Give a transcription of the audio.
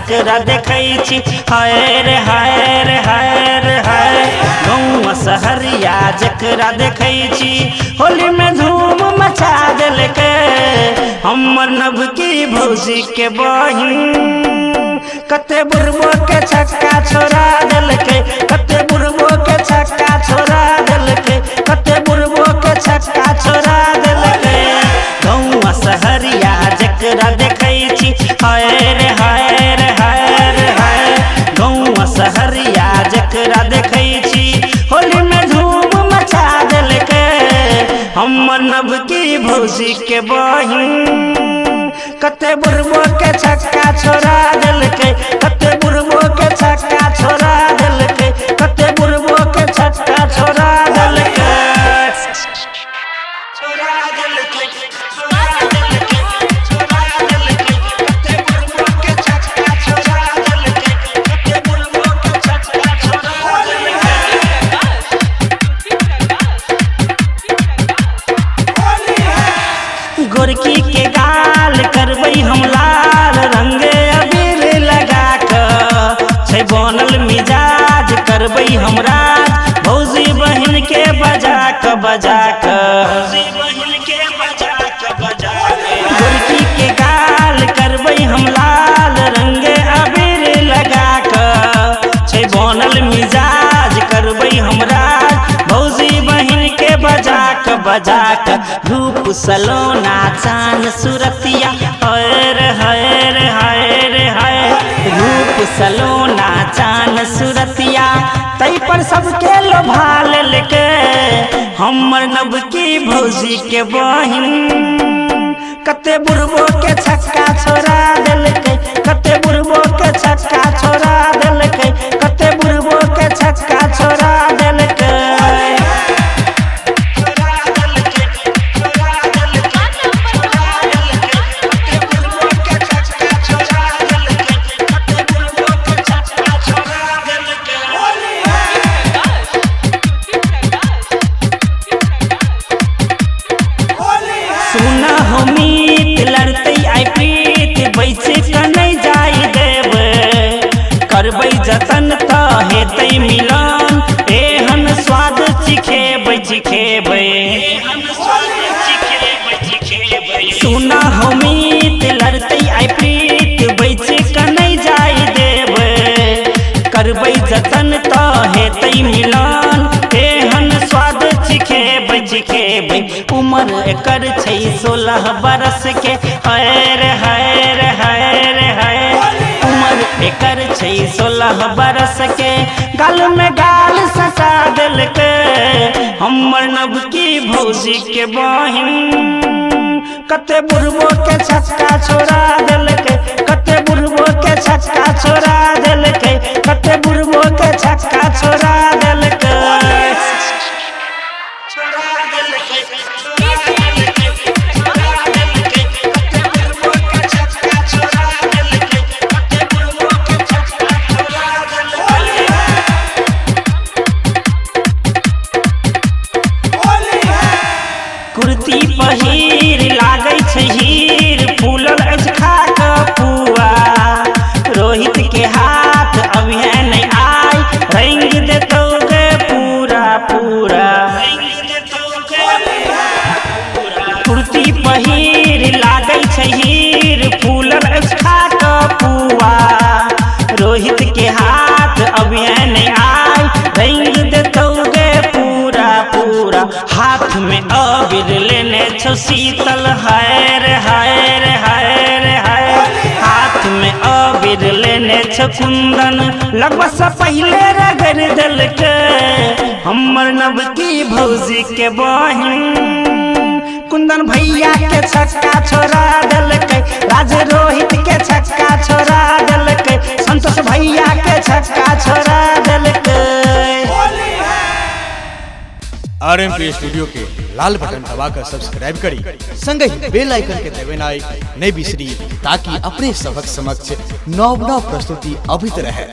जकरा देखै छी हाय रे हाय रे हाय रे हाय। गाँव शहरिया जकरा देखै छी होली में धूम मचा देलकै। हमर नवकी भौजी के बहिन कते बुढ़बो के छक्का छोड़ा देलकै। कते बुढ़बो के छक्का छोड़ा देलकै। कते बुढ़बो के छक्का छोड़ा देलकै। गाँव शहरिया जकरा देखै छी हाय रे हाय रे हाय रे हाय। गाँव शहरिया जकरा देखै छी होली में धूम मचा देलकै। हमर नवकी भौजी के बहिन कते बुढ़बो के छक्का छोड़ा देलकै। कते बुढ़बो के छक्का छोड़ा देलकै। कते बुढ़बो के छक्का छोड़ा देलकै। छोड़ा देलकै छोड़ा देलकै छोड़ा देलकै। कते बुढ़बो के छक्का छोड़ा देलकै। कते बुढ़बो के छक्का छोड़ा देलकै। गोरकी के गाल करबै हम लाल रंगे अबीर लगा कऽ। छै बनल मिजाज करबै हम राज भौजी बहिन के बजा कऽ बजा कऽ। गोरकी के गाल करबै हम लाल रंगे अबीर लगा कऽ। छै बनल मिजाज करबै हम राज भौजी बहिन के बजा कऽ बजा कऽ। रूप सलोना चान सुरतिया हाय रे हाय रे हाय रे हाय। रूप सलोना चान सुरतिया तै पर सबके लोभा लेलकै। हमर नवकी भौजी के बहिन कते बुढ़बो के छक्का छोड़ा देलकै। कते बुढ़बो के छक्का छोड़ा देलकै। कते बुढ़बो के छक्का छोड़ा देलकै। सुना हो मीत लड़तै आई प्रीत बैसे क नहीं जाई देबै। करबै जतन तऽ हेतै मिलन एहन स्वाद चिखेबै चिखेबै। सुना हो मीत लड़तै आई प्रीत बैसे क नहीं जाई देबै। करबै जतन तऽ हेतै मिलन एहन स्वाद चिखेबै चिखेबै। उमर एकर छै 16 बरस के हाय रे हाय रे हाय रे हाय। उमर एकर छै 16 बरस के गाल में गाल सटा देलकै। हमर नवकी भौजी के बहिन कते बुढ़बो के छक्का छोड़ा देलकै। कते बुढ़बो के छक्का छोड़ा देलकै। कते बुढ़बो के छक्का छोड़ा देलकै। छोड़ा देलकै छोड़ा देलकै छोड़ा देलकै। कते बुढ़बो के छक्का छोड़ा देलकै। कते बुढ़बो के छक्का छोड़ा देलकै। कुर्ती पहिर लागै छै हीर फूलल अछि खा कऽ पुआ। रोहित के हाथ अभी नहीं आई रंग देतौ गे पूरा पूरा। कुर्ती पहिर लागै छै हीर फूलल अछि खा कऽ पुआ। रोहित के हाथ अभी नहीं आई रंग देतौ गे पूरा पूरा। हाथ में अबीर लेने छौ शीतल हाय रे हाय रे हाय रे हाय। हाथ में अबीर लेने छौ कुंदन लगवा से पहले रगड़ देलकै। हमर नवकी भौजी के बहिन कुंदन भैया के छक्का छोड़ा देलकै। राज रोहित के छक्का छोड़ा देलकै। संतोष भैया के छक्का छोड़ा देलकै। RMP स्टूडियो के लाल बटन दबाकर सब्सक्राइब करी संग ही बेल आइकन के दबानाई नहीं बिसरी ताकि अपने सबक समक्ष नव प्रस्तुति अभित रहे।